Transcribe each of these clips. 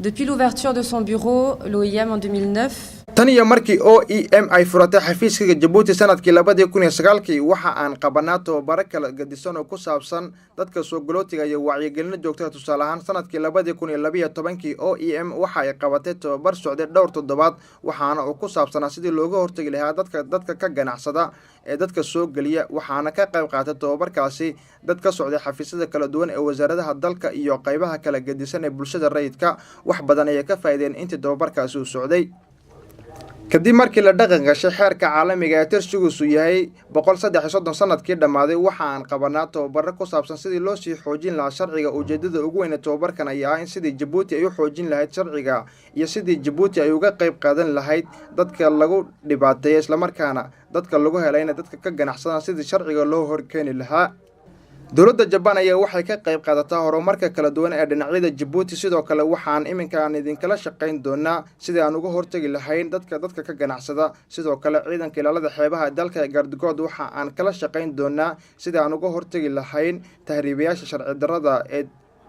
Depuis l'ouverture de son bureau, l'OIM en 2009, tan iyo markii OEM ay furatay xafiiska Djibouti sanadkii 2009 waxa aan qabanaa tababaro kala gedisan oo ku saabsan dadka soo galootiga iyo wacyigelin joogto ah. Tusaale ahaan sanadkii 2012 OEM waxa ay qabatay tababar socday dhowr toddobaad waxaana uu ku saabsanaa sidii looga hortagi lahaa dadka ka ganacsada ee dadka soo galiya, waxaana ka qayb qaatay tababarkaasi dad ka socday xafiisyada kala duwan ee wasaaradaha dalka iyo qaybaha kala gedisan ee bulshada rayidka. wax badan ay ka faa'iideen intii tababarkaasi uu socday. kadib markii la dhaqan gashay xeerka caalamiga ee tirsigiisu yahay 133 sanadkii dhamaaday waxa aan qabanaa tababaro ku saabsan sidii loo sii xoojin lahaa sharciga. ujeedada ugu weyn ee tababarkan ayaa in sidii Djibouti ay u xoojin lahayd sharciga iyo sidii Djibouti ay uga qayb qaadan lahayd dadka lagu dhibaateeyay isla markaana dadka lagu helayna dadka ka ganacsadaan sidii sharciga loo horkeeni lahaa. dowladda Japan ayaa waxay ka qayb qaadataa horumarka kala duwan ee dhinacyada Djibouti. sidoo kale waxaan iminkaan idinkala shaqayn doonaa sidii aan uga hortagi lahayn dadka ka ganacsada. sidoo kale ciidanka ilaalada xeebaha dalka Gardagood waxa aan kala shaqayn doonaa sidii aan uga hortagi lahayn tahriibayaasha sharci darrada ee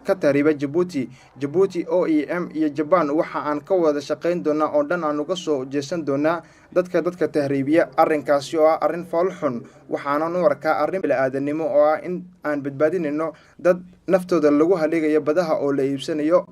ka tahriiba Djibouti OEM iyo Japan waxa aan ka wada shaqayn doonaa oo dhan aan uga soo jeesan doonaa dadka tahriibiya. arrinkaasi oo ah arrin foolxun waxaana u arkaa arrin bini'aadanimo oo ah in aan badbaadinayno dad naftooda lagu haleegayo badaha oo la iibsanayo.